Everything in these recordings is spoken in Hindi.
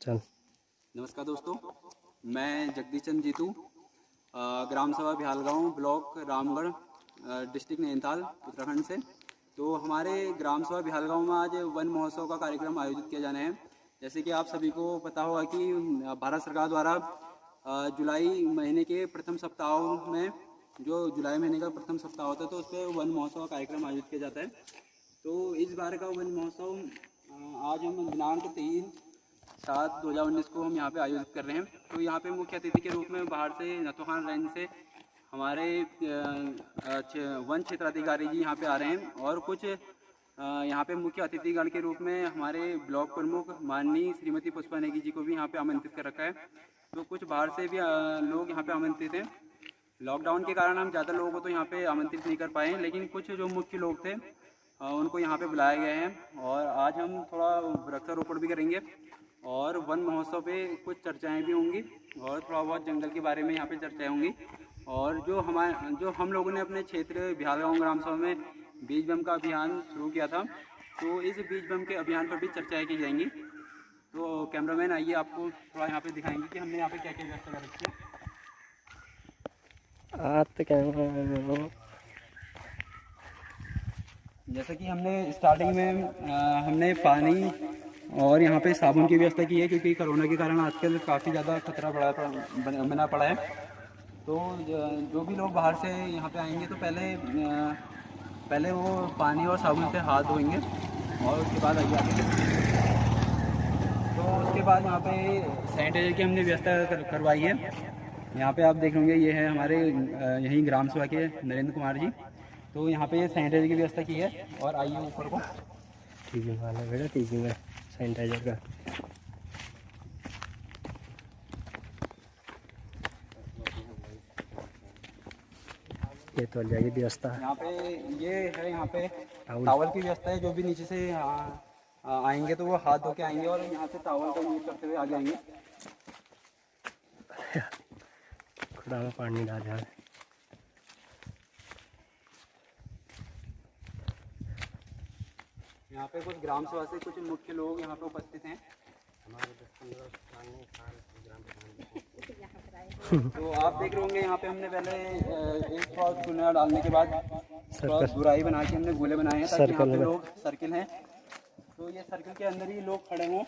चल। नमस्कार दोस्तों, मैं जगदीश चंद जीतू, ग्राम सभा बिहालगांव, ब्लॉक रामगढ़, डिस्ट्रिक्ट नैनीताल, उत्तराखंड से। तो हमारे ग्राम सभा बिहालगांव में आज वन महोत्सव का कार्यक्रम आयोजित किया जाना है। जैसे कि आप सभी को पता होगा कि भारत सरकार द्वारा जुलाई महीने के प्रथम सप्ताह में, जो जुलाई महीने का प्रथम सप्ताह होता है, तो उस पर वन महोत्सव का कार्यक्रम आयोजित किया जाता है। तो इस बार का वन महोत्सव आज हम दिनांक 3/7/2019 को हम यहाँ पे आयोजित कर रहे हैं। तो यहाँ पे मुख्य अतिथि के रूप में बाहर से नथोखान रेंज से हमारे वन क्षेत्राधिकारी जी यहाँ पे आ रहे हैं, और कुछ यहाँ पे मुख्य अतिथिगण के रूप में हमारे ब्लॉक प्रमुख माननीय श्रीमती पुष्पा नेगी जी को भी यहाँ पे आमंत्रित कर रखा है। तो कुछ बाहर से भी लोग यहाँ पे आमंत्रित हैं। लॉकडाउन के कारण हम ज़्यादा लोगों को तो यहाँ पे आमंत्रित नहीं कर पाए, लेकिन कुछ जो मुख्य लोग थे उनको यहाँ पे बुलाया गया है। और आज हम थोड़ा वृक्षारोपण भी करेंगे और वन महोत्सव पे कुछ चर्चाएं भी होंगी, और थोड़ा बहुत जंगल के बारे में यहाँ पे चर्चाएं होंगी। और जो हम लोगों ने अपने क्षेत्र बिहालगांव ग्राम सभा में बीज बम का अभियान शुरू किया था, तो इस बीज बम के अभियान पर भी चर्चाएँ की जाएंगी। तो कैमरामैन आइए, आपको थोड़ा यहाँ पे दिखाएंगे कि हमने यहाँ पे क्या क्या व्यवस्था कर रखी है। जैसे कि हमने स्टार्टिंग में हमने पानी और यहाँ पे साबुन की व्यवस्था की है, क्योंकि कोरोना के कारण आजकल काफ़ी ज़्यादा खतरा बना पड़ा है। तो जो भी लोग बाहर से यहाँ पे आएंगे तो पहले वो पानी और साबुन से हाथ धोएंगे, और उसके बाद आगे तो उसके बाद यहाँ पे सैनिटाइजर की हमने व्यवस्था करवाई है। यहाँ पे आप देख लेंगे, ये है हमारे यहीं ग्राम सभा के नरेंद्र कुमार जी। तो यहाँ पे ये सैनिटाइजर की व्यवस्था की है। और आइए ऊपर को, टीवी वाला बेटा, टीवी में सैनिटाइजर का ये तो जाएगी व्यवस्था। यहाँ पे ये है, यहाँ पे टावल की व्यवस्था है। जो भी नीचे से आएंगे तो वो हाथ धो के आएंगे, और यहाँ से टावल का यूज करते हुए आगे आएंगे। खुदा में पानी डाल जाए। यहाँ पे कुछ ग्राम सभा से कुछ मुख्य लोग यहाँ पे उपस्थित हैं। तो आप देख रहे होंगे, यहाँ पे हमने पहले एक थोड़ा चूना डालने के बाद थोड़ा बुराई बना के हमने गोले बनाए हैं, ताकि यहाँ पे लोग सर्किल हैं, तो ये सर्किल के अंदर ही लोग खड़े हों।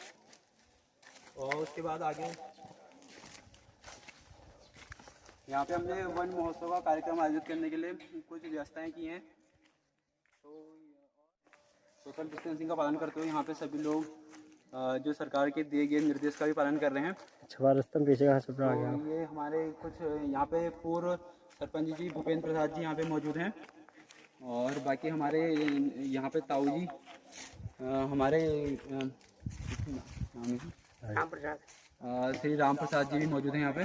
और उसके बाद आगे यहाँ पे हमने वन महोत्सव का कार्यक्रम आयोजित करने के लिए कुछ व्यवस्थाएं की हैं। तो सोशल डिस्टेंसिंग का पालन करते हुए यहाँ पे सभी लोग जो सरकार के दिए गए निर्देश का भी पालन कर रहे हैं। पीछे कहाँ से आ गया? ये हमारे कुछ यहाँ पे पूर्व सरपंच जी भूपेंद्र प्रसाद जी यहाँ पे मौजूद हैं, और बाकी हमारे यहाँ पे ताऊ जी हमारे श्री राम प्रसाद जी भी मौजूद हैं यहाँ पे,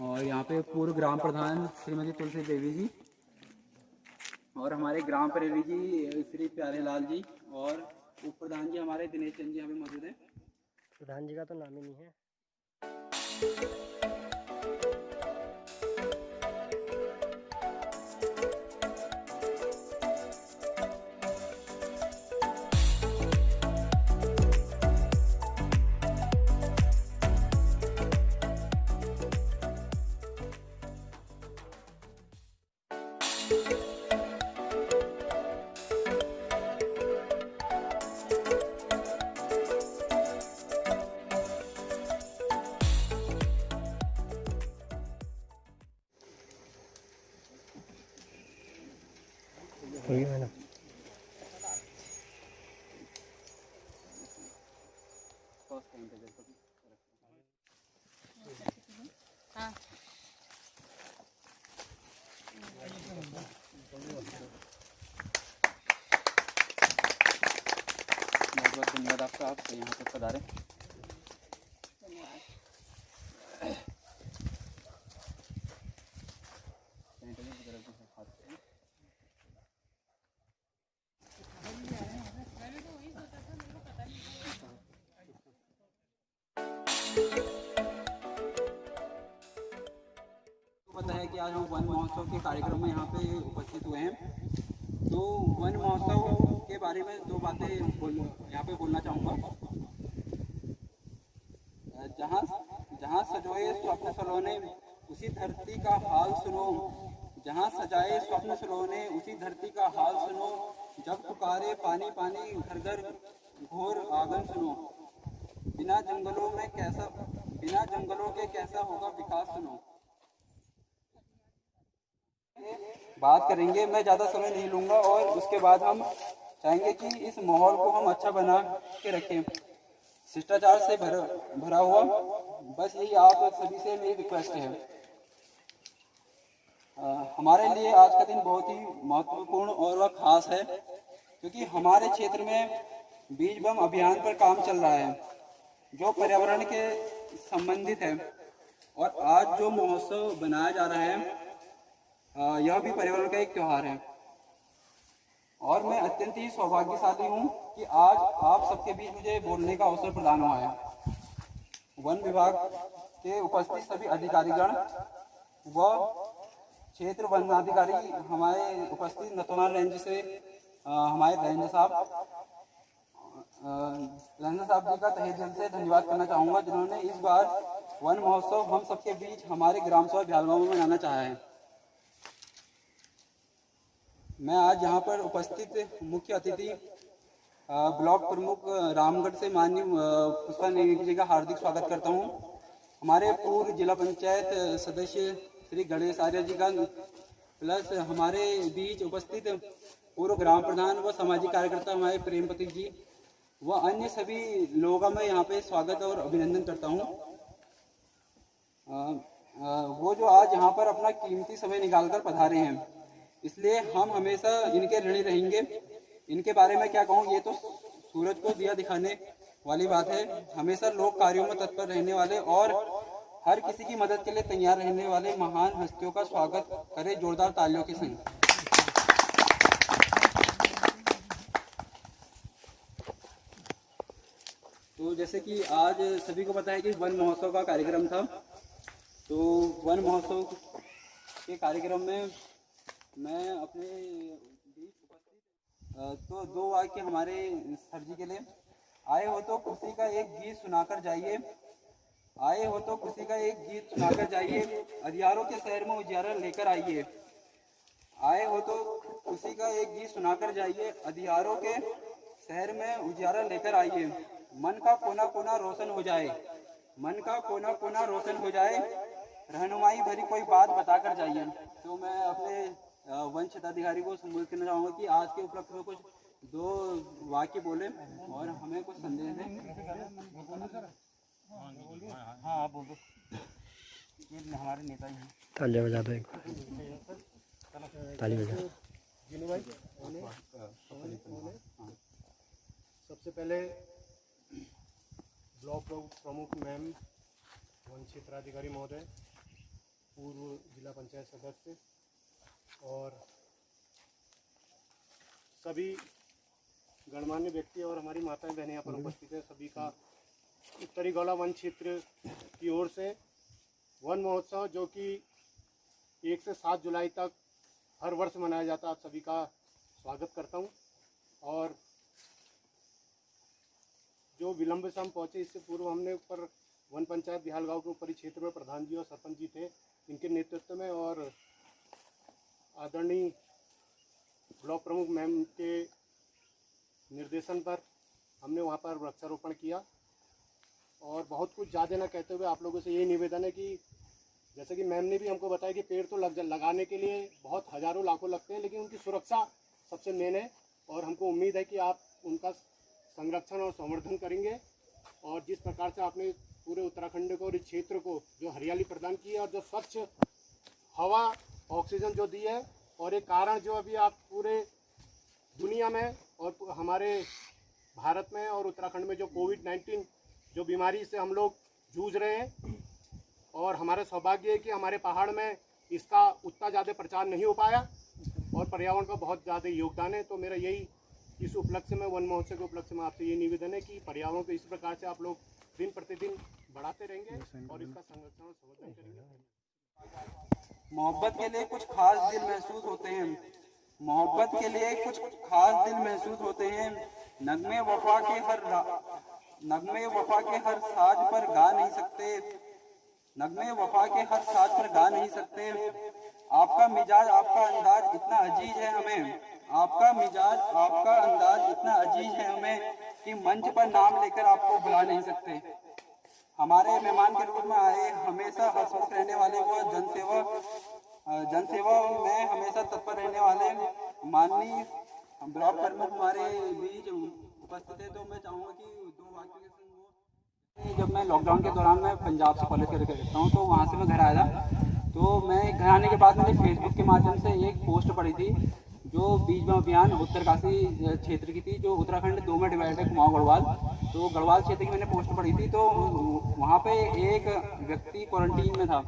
और यहाँ पे पूर्व ग्राम प्रधान श्रीमती तुलसी देवी जी, और हमारे ग्राम प्रेमी जी श्री प्यारे लाल जी, और उप प्रधान जी हमारे दिनेश चंद जी यहाँ पे मौजूद हैं। प्रधान जी का तो नाम ही नहीं है। मैडम बहुत धन्यवाद आपका, आप यहाँ पे पधारे। पता है कि आज हम वन महोत्सव के कार्यक्रम में यहाँ पे उपस्थित हुए हैं। तो वन महोत्सव के बारे में दो बातें यहाँ पे बोलना चाहूँगा। जहाँ जहाँ सजोए स्वप्न सलोने उसी धरती का हाल सुनो, जहाँ सजाए स्वप्न सलोने उसी धरती का हाल सुनो, जब पुकारे पानी पानी घर घर घोर आंगन सुनो, बिना जंगलों के कैसा होगा विकास सुनो। बात करेंगे, मैं ज़्यादा समय नहीं लूँगा और उसके बाद हम चाहेंगे कि इस माहौल को हम अच्छा बना के रखें, शिष्टाचार से भरा हुआ। बस यही आप सभी से मेरी रिक्वेस्ट है। हमारे लिए आज का दिन बहुत ही महत्वपूर्ण और वह खास है, क्योंकि हमारे क्षेत्र में बीज बम अभियान पर काम चल रहा है जो पर्यावरण के संबंधित है, और आज जो महोत्सव बनाया जा रहा है यह भी पर्यावरण का एक त्यौहार है। और मैं अत्यंत ही सौभाग्यशाली हूँ कि आज आप सबके बीच मुझे बोलने का अवसर प्रदान हुआ है। वन विभाग के उपस्थित सभी अधिकारीगण व क्षेत्र वनाधिकारी, हमारे उपस्थित नथुना रेंज से हमारे रेंजर साहब जी का तहे दिल से धन्यवाद करना चाहूँगा, जिन्होंने इस बार वन महोत्सव हम सबके बीच हमारे ग्राम सभा भ्यालगांव में मनाना चाहा है। मैं आज यहाँ पर उपस्थित मुख्य अतिथि ब्लॉक प्रमुख रामगढ़ से माननीय पुष्पा नेगी जी का हार्दिक स्वागत करता हूँ। हमारे पूर्व जिला पंचायत सदस्य श्री गणेश आर्य जी का, प्लस हमारे बीच उपस्थित पूर्व ग्राम प्रधान व सामाजिक कार्यकर्ता हमारे प्रेमपति जी व अन्य सभी लोगों का मैं यहाँ पे स्वागत और अभिनंदन करता हूँ। वो जो आज यहाँ पर अपना कीमती समय निकालकर पधारे हैं, इसलिए हम हमेशा इनके ऋणी रहेंगे। इनके बारे में क्या कहूँ, ये तो सूरज को दिया दिखाने वाली बात है। हमेशा लोक कार्यों में तत्पर रहने वाले और हर किसी की मदद के लिए तैयार रहने वाले महान हस्तियों का स्वागत करें जोरदार तालियों के संग। तो जैसे कि आज सभी को पता है कि वन महोत्सव का कार्यक्रम था, तो वन महोत्सव के कार्यक्रम में मैं अपने बीच उपस्थित तो दो वाक्य हमारे सर जी के लिए। आए हो तो खुशी का एक गीत सुनाकर जाइए, आए हो तो खुशी का एक गीत सुनाकर जाइए, अंधियारों के शहर में उजियारा लेकर आइए। आए हो तो खुशी का एक गीत सुनाकर जाइए, अंधियारों के शहर में उजियारा लेकर आइए। मन का कोना कोना रोशन हो जाए, मन का कोना कोना रोशन हो जाए, रहनुमाई भरी कोई बात बताकर जाइए। तो मैं अपने वन क्षेत्राधिकारी को संबोधित करना चाहूँगा कि आज के उपलक्ष्य में कुछ दो वाक्य बोले और हमें कुछ संदेश दें। हाँ आप बोल दो, ये हमारे नेता ही हैं। तालियां बजा दो, एक ताली बजा। सबसे पहले ब्लॉक प्रमुख मैम, वन क्षेत्राधिकारी महोदय, पूर्व जिला पंचायत सदस्य और सभी गणमान्य व्यक्ति और हमारी माताएं बहनें यहाँ पर उपस्थित हैं, सभी का उत्तरी गौला वन क्षेत्र की ओर से वन महोत्सव जो कि 1 से 7 जुलाई तक हर वर्ष मनाया जाता है, आप सभी का स्वागत करता हूँ। और जो विलंब से हम पहुँचे, इससे पूर्व हमने ऊपर वन पंचायत भ्यालगांव के ऊपरी क्षेत्र में प्रधान जी और सरपंच जी थे, इनके नेतृत्व में और आदरणीय ब्लॉक प्रमुख मैम के निर्देशन पर हमने वहाँ पर वृक्षारोपण किया। और बहुत कुछ ज़्यादा न कहते हुए आप लोगों से यही निवेदन है कि जैसे कि मैम ने भी हमको बताया कि पेड़ तो लगाने के लिए बहुत हज़ारों लाखों लगते हैं, लेकिन उनकी सुरक्षा सबसे मेन है। और हमको उम्मीद है कि आप उनका संरक्षण और संवर्धन करेंगे। और जिस प्रकार से आपने पूरे उत्तराखंड को और इस क्षेत्र को जो हरियाली प्रदान की है और जो स्वच्छ हवा ऑक्सीजन जो दी है, और एक कारण जो अभी आप पूरे दुनिया में और हमारे भारत में और उत्तराखंड में जो कोविड-19 जो बीमारी से हम लोग जूझ रहे हैं, और हमारे सौभाग्य है कि हमारे पहाड़ में इसका उतना ज़्यादा प्रचार नहीं हो पाया और पर्यावरण का बहुत ज़्यादा योगदान है। तो मेरा यही इस उपलक्ष्य में, वन महोत्सव के उपलक्ष्य में आपसे ये निवेदन है कि पर्यावरण को इस प्रकार से आप लोग दिन प्रतिदिन बढ़ाते रहेंगे और इसका संरक्षण और संवर्धन करेंगे। मोहब्बत के लिए कुछ खास दिन महसूस होते हैं, मोहब्बत के लिए कुछ खास दिन महसूस होते हैं, नगमे वफा के नगमे वफा के हर साज पर गा नहीं सकते, नगमे वफा के हर साज पर गा नहीं सकते। आपका मिजाज आपका अंदाज इतना अजीज है हमें, आपका मिजाज आपका अंदाज इतना अजीज है हमें कि मंच पर नाम लेकर आपको बुला नहीं सकते। हमारे मेहमान के रूप में आए हमेशा हंसमुख रहने वाले व जनसेवा में हमेशा तत्पर रहने वाले माननीय ब्लॉक प्रमुख हमारे बीच उपस्थित है। तो मैं चाहूँगा कि 2 वाक्य के संग जब मैं लॉकडाउन के दौरान मैं पंजाब से कॉलेज करता हूँ, तो वहाँ से मैं घर आया था। तो मैं घर आने के बाद मैंने फेसबुक के माध्यम से एक पोस्ट पढ़ी थी जो बीज बम अभियान उत्तरकाशी क्षेत्र की थी, जो उत्तराखंड 2 में डिवाइड है, कुमाऊं गढ़वाल। तो गढ़वाल क्षेत्र की मैंने पोस्ट पढ़ी थी। तो वहाँ पे एक व्यक्ति क्वारंटीन में था।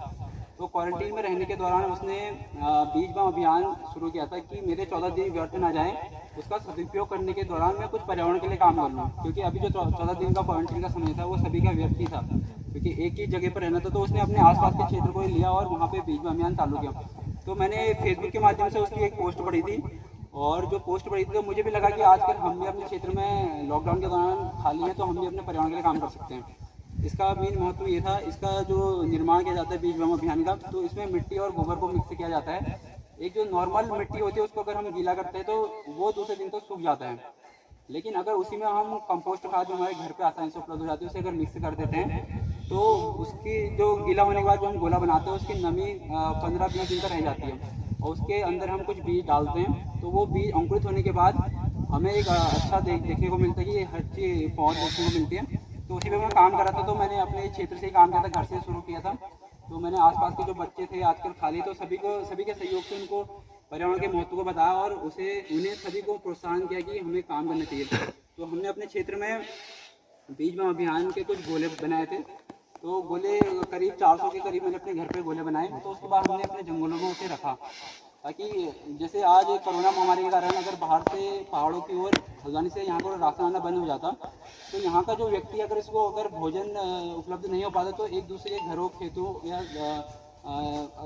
तो क्वारंटीन में रहने के दौरान उसने बीज बम अभियान शुरू किया था कि मेरे 14 दिन व्यर्थ ना जाएं, उसका सदुपयोग करने के दौरान मैं कुछ पर्यावरण के लिए काम कर लूँ। क्योंकि अभी जो 14 दिन का क्वारंटीन का समय था वो सभी का व्यर्थ ही था, क्योंकि एक ही जगह पर रहना था। तो उसने अपने आसपास के क्षेत्र को लिया और वहाँ पे बीज बम अभियान चालू किया। तो मैंने फेसबुक के माध्यम से उसकी एक पोस्ट पढ़ी थी, और जो पोस्ट पढ़ी थी तो मुझे भी लगा कि आजकल हम भी अपने क्षेत्र में लॉकडाउन के दौरान खाली हैं, तो हम भी अपने पर्यावरण के लिए काम कर सकते हैं। इसका मेन महत्व ये था, इसका जो निर्माण किया जाता है बीज बम अभियान का, तो इसमें मिट्टी और गोबर को मिक्स किया जाता है। एक जो नॉर्मल मिट्टी होती है उसको अगर हम गीला करते हैं तो वो दूसरे दिन तो सूख जाता है, लेकिन अगर उसी में हम कंपोस्ट खाद जो हमारे घर पे आसानी से उपलब्ध हो जाती है उसे अगर मिक्स कर देते हैं तो उसकी जो गीला होने के बाद जो हम गोला बनाते हैं उसकी नमी 15-20 दिन तक रह जाती है, और उसके अंदर हम कुछ बीज डालते हैं तो वो बीज अंकुरित होने के बाद हमें एक अच्छा देखने को मिलता है कि हर चीज़ पौध देखने को मिलती है। तो उसी पे मैं काम कर रहा था। तो मैंने अपने क्षेत्र से ही काम किया था, घर से शुरू किया था। तो मैंने आसपास के जो बच्चे थे आजकल खाली, तो सभी के सहयोग से उनको पर्यावरण के महत्व को बताया और उन्हें सभी को प्रोत्साहन किया कि हमें काम करना चाहिए। तो हमने अपने क्षेत्र में बीज बम अभियान के कुछ गोले बनाए थे। तो गोले करीब 400 के करीब मैंने अपने घर पे गोले बनाए। तो उसके बाद हमने अपने जंगलों में उसे रखा, ताकि जैसे आज कोरोना महामारी के कारण अगर बाहर से पहाड़ों की ओर हल्द्वानी से यहाँ को राशन आना बंद हो जाता, तो यहाँ का जो व्यक्ति अगर भोजन उपलब्ध नहीं हो पाता तो एक दूसरे के घरों, खेतों या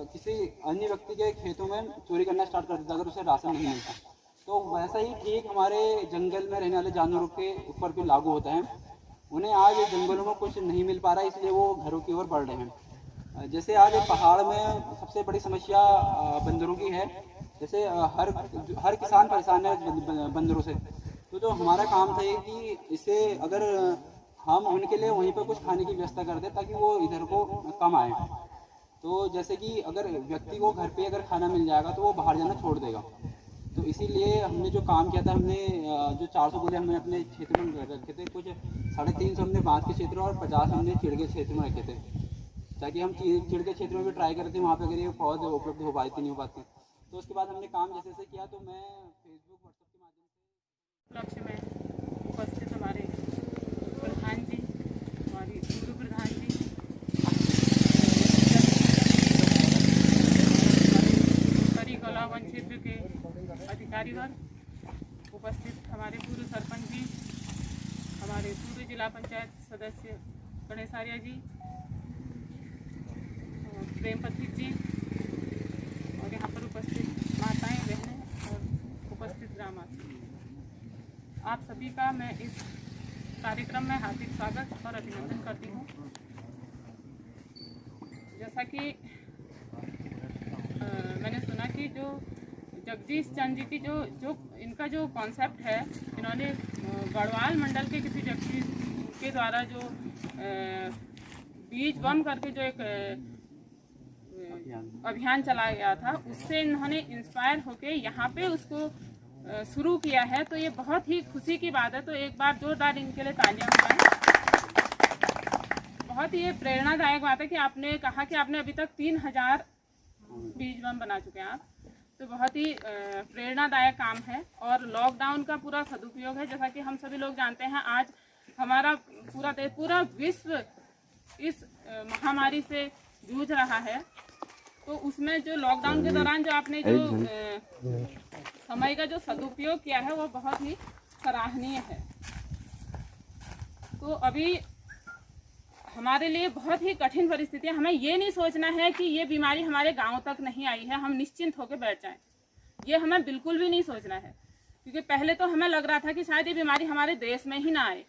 किसी अन्य व्यक्ति के खेतों में चोरी करना स्टार्ट कर देता अगर उसे राशन नहीं मिलता। तो वैसा ही ठीक हमारे जंगल में रहने वाले जानवरों के ऊपर भी लागू होता है। उन्हें आज जंगलों में कुछ नहीं मिल पा रहा है, इसलिए वो घरों की ओर बढ़ रहे हैं। जैसे आज पहाड़ में सबसे बड़ी समस्या बंदरों की है। जैसे हर किसान परेशान है बंदरों से। तो जो हमारा काम था कि इसे अगर हम उनके लिए वहीं पर कुछ खाने की व्यवस्था कर दें ताकि वो इधर को कम आए। तो जैसे कि अगर व्यक्ति को घर पे अगर खाना मिल जाएगा तो वो बाहर जाना छोड़ देगा। तो इसीलिए हमने जो काम किया था, हमने जो 400 गोले हमने अपने क्षेत्र में रखे थे, कुछ 350 हमने बांस के क्षेत्र और 50 हमने चिड़ के क्षेत्र में रखे थे, ताकि हम चिड़ के क्षेत्र में भी ट्राई करते वहाँ पे अगर ये पौधे उपलब्ध हो पाती नहीं हो पाती। तो उसके बाद हमने काम जैसे किया। तो मैं फेसबुक व्हाट्सएप के माध्यम से लक्ष्य में उपस्थित हमारे प्रधान जी, हमारी पूर्व प्रधान जी, उत्तरी कला वन क्षेत्र के अधिकारी वर्ग, उपस्थित हमारे पूर्व सरपंच जी, हमारे पूर्व जिला पंचायत सदस्य गणेश आर्य जी, प्रेम पथिक जी, और यहाँ पर उपस्थित माताएं, बहनें और उपस्थित ग्रामवासी, आप सभी का मैं इस कार्यक्रम में हार्दिक स्वागत और अभिनंदन करती हूँ। जैसा कि मैंने सुना कि जो जगदीश चंद जी की जो इनका जो कॉन्सेप्ट है, इन्होंने गढ़वाल मंडल के किसी व्यक्ति के द्वारा जो बीज बम करके जो एक अभियान चलाया गया था, उससे इन्होंने इंस्पायर होके यहाँ पे उसको शुरू किया है। तो ये बहुत ही खुशी की बात है। तो एक बार जोरदार इनके लिए तालियां बजाएं। बहुत ही ये प्रेरणादायक बात है कि आपने कहा कि आपने अभी तक 3000 बीज बम बना चुके हैं आप। तो बहुत ही प्रेरणादायक काम है और लॉकडाउन का पूरा सदुपयोग है। जैसा कि हम सभी लोग जानते हैं, आज हमारा पूरा विश्व इस महामारी से जूझ रहा है। तो उसमें जो लॉकडाउन के दौरान जो आपने जो समय का जो सदुपयोग किया है वो बहुत ही सराहनीय है। तो अभी हमारे लिए बहुत ही कठिन परिस्थिति है। हमें ये नहीं सोचना है कि ये बीमारी हमारे गांव तक नहीं आई है, हम निश्चिंत होकर बैठ जाएं। ये हमें बिल्कुल भी नहीं सोचना है, क्योंकि पहले तो हमें लग रहा था कि शायद ये बीमारी हमारे देश में ही ना आए।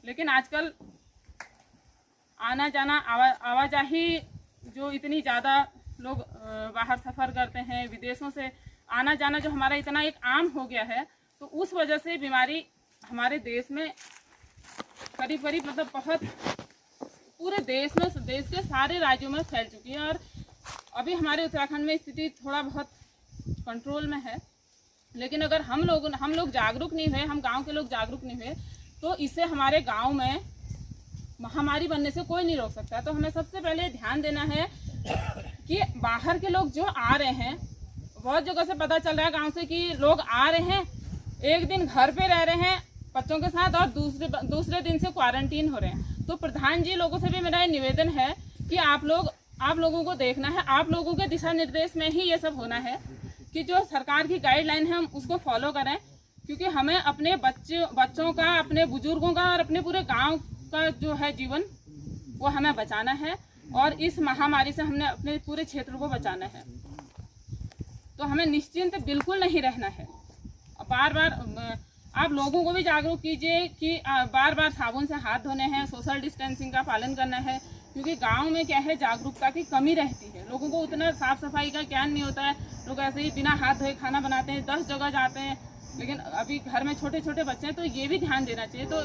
लेकिन आजकल आना जाना आवाजाही जो इतनी ज़्यादा लोग बाहर सफ़र करते हैं, विदेशों से आना जाना जो हमारा इतना एक आम हो गया है, तो उस वजह से बीमारी हमारे देश में करीब करीब मतलब बहुत पूरे देश में, देश के सारे राज्यों में फैल चुकी है। और अभी हमारे उत्तराखंड में स्थिति थोड़ा बहुत कंट्रोल में है, लेकिन अगर हम लोग जागरूक नहीं हुए, हम गांव के लोग जागरूक नहीं हुए, तो इससे हमारे गांव में महामारी बनने से कोई नहीं रोक सकता। तो हमें सबसे पहले ध्यान देना है कि बाहर के लोग जो आ रहे हैं, बहुत जगह से पता चल रहा है गांव से कि लोग आ रहे हैं, एक दिन घर पे रह रहे हैं बच्चों के साथ और दूसरे दिन से क्वारंटीन हो रहे हैं। तो प्रधान जी लोगों से भी मेरा निवेदन है कि आप लोगों को देखना है, आप लोगों के दिशा निर्देश में ही ये सब होना है कि जो सरकार की गाइडलाइन है हम उसको फॉलो करें, क्योंकि हमें अपने बच्चों का, अपने बुजुर्गों का और अपने पूरे गाँव का जो है जीवन वो हमें बचाना है और इस महामारी से हमने अपने पूरे क्षेत्र को बचाना है। तो हमें निश्चिंत बिल्कुल नहीं रहना है। बार बार आप लोगों को भी जागरूक कीजिए कि बार बार साबुन से हाथ धोने हैं, सोशल डिस्टेंसिंग का पालन करना है, क्योंकि गांव में क्या है जागरूकता की कमी रहती है, लोगों को उतना साफ सफाई का ज्ञान नहीं होता है, लोग ऐसे ही बिना हाथ धोए खाना बनाते हैं, 10 जगह जाते हैं, लेकिन अभी घर में छोटे छोटे बच्चे हैं, तो ये भी ध्यान देना चाहिए। तो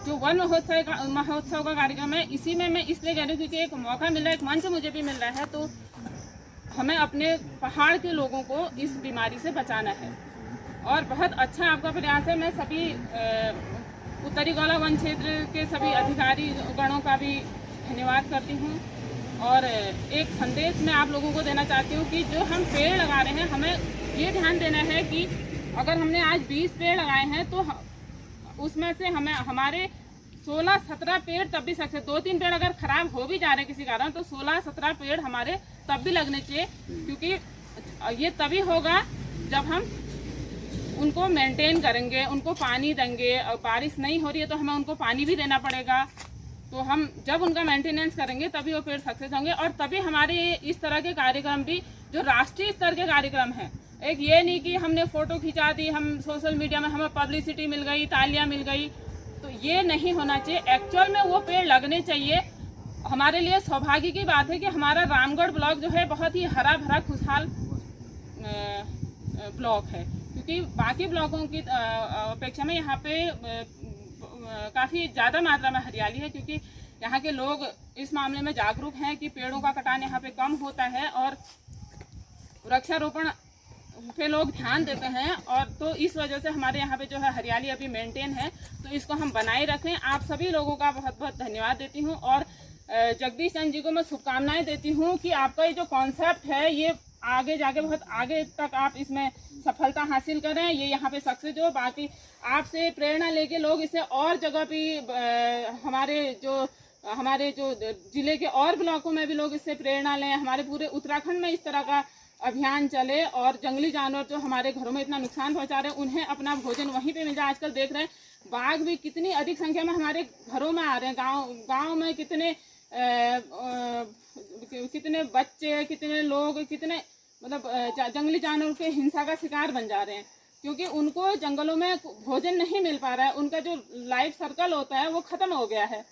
जो वन महोत्सव का कार्यक्रम है, इसी में मैं इसलिए कह रही हूँ क्योंकि एक मौका मिल रहा है, एक मंच मुझे भी मिल रहा है, तो हमें अपने पहाड़ के लोगों को इस बीमारी से बचाना है। और बहुत अच्छा आपका प्रयास है। मैं सभी उत्तरी गौला वन क्षेत्र के सभी अधिकारी गणों का भी धन्यवाद करती हूँ और एक संदेश मैं आप लोगों को देना चाहती हूँ कि जो हम पेड़ लगा रहे हैं, हमें ये ध्यान देना है कि अगर हमने आज 20 पेड़ लगाए हैं तो उसमें से हमारे 16-17 पेड़ तब भी सक्सेस, 2-3 पेड़ अगर खराब हो भी जा रहे हैं किसी कारण, तो 16-17 पेड़ हमारे तब भी लगने चाहिए, क्योंकि ये तभी होगा जब हम उनको मेंटेन करेंगे, उनको पानी देंगे। बारिश नहीं हो रही है तो हमें उनको पानी भी देना पड़ेगा, तो हम जब उनका मेंटेनेंस करेंगे तभी वो पेड़ सक्सेस होंगे। और तभी हमारे इस तरह के कार्यक्रम भी जो राष्ट्रीय स्तर के कार्यक्रम हैं, एक ये नहीं कि हमने फोटो खिंचा दी, हम सोशल मीडिया में हमें पब्लिसिटी मिल गई, तालियां मिल गई, तो ये नहीं होना चाहिए। एक्चुअल में वो पेड़ लगने चाहिए। हमारे लिए सौभाग्य की बात है कि हमारा रामगढ़ ब्लॉक जो है बहुत ही हरा भरा खुशहाल ब्लॉक है, क्योंकि बाकी ब्लॉकों की अपेक्षा में यहाँ पे काफ़ी ज़्यादा मात्रा में हरियाली है, क्योंकि यहाँ के लोग इस मामले में जागरूक हैं कि पेड़ों का कटान यहाँ पे कम होता है और वृक्षारोपण पे लोग ध्यान देते हैं। और तो इस वजह से हमारे यहाँ पे जो है हरियाली अभी मेंटेन है, तो इसको हम बनाए रखें। आप सभी लोगों का बहुत बहुत धन्यवाद देती हूँ और जगदीश चंद्र जी को मैं शुभकामनाएं देती हूँ कि आपका ये जो कॉन्सेप्ट है ये आगे जाके बहुत आगे तक आप इसमें सफलता हासिल करें, ये यहाँ पे सक्सेस हो। बाकी आपसे प्रेरणा लेके लोग इसे और जगह भी हमारे जो जिले के और ब्लॉकों में भी लोग इससे प्रेरणा लें, हमारे पूरे उत्तराखंड में इस तरह का अभियान चले और जंगली जानवर जो हमारे घरों में इतना नुकसान पहुंचा रहे हैं उन्हें अपना भोजन वहीं पे मिल जाए। आजकल देख रहे हैं बाघ भी कितनी अधिक संख्या में हमारे घरों में आ रहे हैं, गांव में कितने बच्चे, कितने लोग, कितने मतलब जंगली जानवर के हिंसा का शिकार बन जा रहे हैं, क्योंकि उनको जंगलों में भोजन नहीं मिल पा रहा है, उनका जो लाइफ सर्कल होता है वो खत्म हो गया है।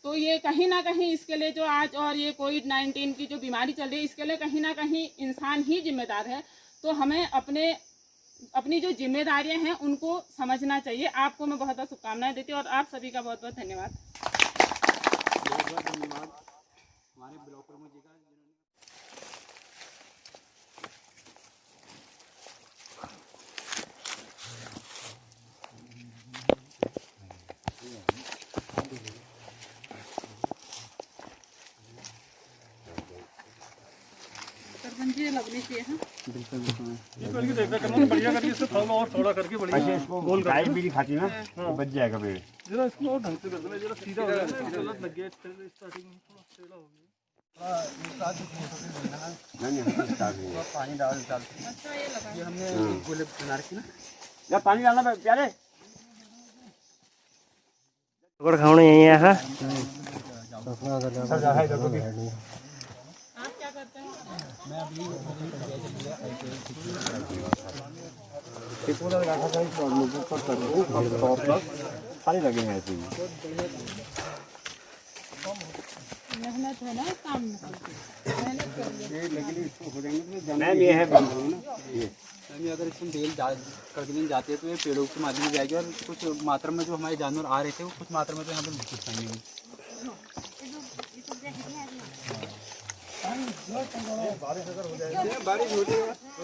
तो ये कहीं ना कहीं इसके लिए जो आज और ये कोविड-19 की जो बीमारी चल रही है, इसके लिए कहीं ना कहीं इंसान ही जिम्मेदार है। तो हमें अपनी जो जिम्मेदारियां हैं उनको समझना चाहिए। आपको मैं बहुत बहुत शुभकामनाएं देती हूँ और आप सभी का बहुत बहुत धन्यवाद। हमारे ब्लॉक प्रमुख जी का लगनी चाहिए। करके देखना करना बढ़िया करके इससे थोड़ा और थोड़ा करके बढ़िया। अच्छा इसको गोल टाइट भी खाती ना तो बच जाएगा पेड़। जरा इसको और ढंग से कर देना, जरा सीधा हो गया ना, गलत लग गया स्टार्टिंग में थोड़ा टेढ़ा हो गया। नहीं स्टार्ट नहीं पानी डाल। अच्छा ये लगा, ये हमने गोले बना रखी ना, या पानी डालना प्यारे और खाने यही है। हां सब जगह है देखो। आप क्या करते हैं? मैं अभी पूरा रखा था इस और मुझे पर कर दूं अब टॉप तक सारे लगे हैं ऐसे ही। मेहनत है ना काम में, मेहनत करिए। मैम ये है बंद अगर इसमें बेल कर दिन जाते हैं तो ये पेड़ों के माध्यम से जाएगी और कुछ मात्रा में जो हमारे जानवर आ रहे थे वो कुछ मात्रा में तो यहाँ पर घुस पाएंगे। बारिश अगर हो जाए, बारिश होती है,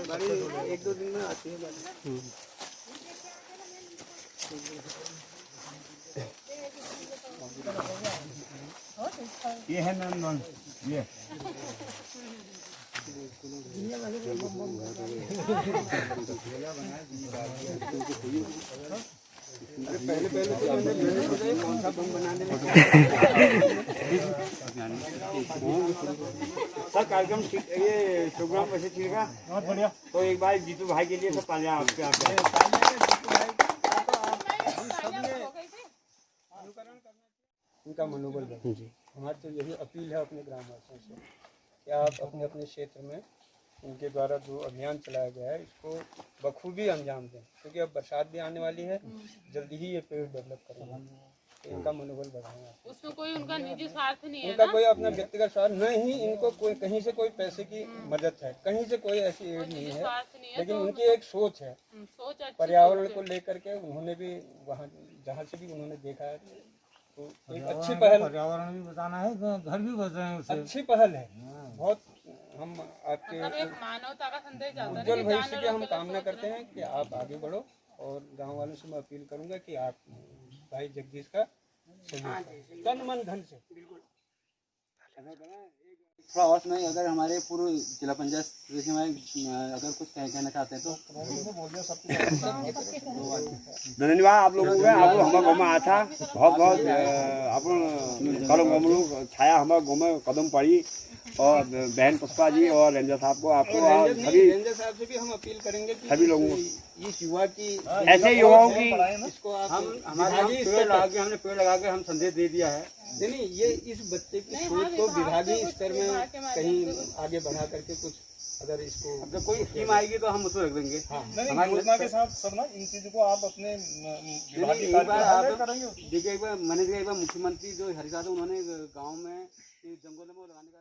बारिश 1-2 दिन में आती है बारिश। ये है मैम ये पहले तो मैंने कौन सा बम बनाने लगा। सर कार्यक्रम ठीक, ये प्रोग्राम वैसे ठीक है, बहुत बढ़िया। तो एक बार जीतू भाई के लिए सब तालियां आपके उनका मनोबल बढ़े। हमारी तो यही अपील है अपने ग्रामवासियों से कि आप अपने अपने क्षेत्र में उनके द्वारा जो अभियान चलाया गया है इसको बखूबी अंजाम दें, क्योंकि अब बरसात भी आने वाली है, जल्दी ही ये पेड़ डेवलप करेंगे, तो इनका मनोबल बढ़ाएंगे। उसमें कोई उनका निजी स्वार्थ नहीं है इनका ना? कोई अपना व्यक्तिगत स्वार्थ नहीं, इनको कोई कहीं से कोई पैसे की मदद है, कहीं से कोई ऐसी एड नहीं है, लेकिन उनकी एक सोच है सोच अच्छी पर्यावरण को लेकर के। उन्होंने भी वहाँ जहाँ से भी उन्होंने देखा है तो एक अच्छी पहल, पर्यावरण भी बचाना है, घर भी बच रहे हैं उससे। अच्छी पहल है बहुत। हम आपके मतलब एक मानवता का संदेश जाता है उज्जवल भविष्य की हम कामना करते हैं कि आप आगे बढ़ो, और गांव वालों से मैं अपील करूंगा कि आप भाई जगदीश का सहयोग करें, तन मन धन से। थोड़ा और सुनाइए, अगर हमारे पूर्व जिला पंचायत सदस्य में अगर कुछ कहना चाहते हैं तो। धन्यवाद आप लोगों का। आप हमारे गाँव में आया था, बहुत बहुत आप कदम छाया हमारे गाँव में कदम पड़ी, और बहन पुष्पा जी और रेंजर साहब को, आपको सभी रेंजर साहब से भी हम अपील करेंगे कि सभी लोगों को, इस युवा की ऐसे युवाओं की इसको आप हमारे हमने पेड़ लगा के हम संदेश दे दिया है। नहीं, ये इस बच्चे की सोच को विभागीय स्तर में कहीं आगे बढ़ा करके कुछ अगर इसको जब कोई स्कीम आएगी तो हम उसको रख देंगे। हमारी योजना के साथ सब ना इन चीजों को आप अपने देखिए, एक बार मुख्यमंत्री जो हरिसाद उन्होंने गाँव में जंगलों में लगाने का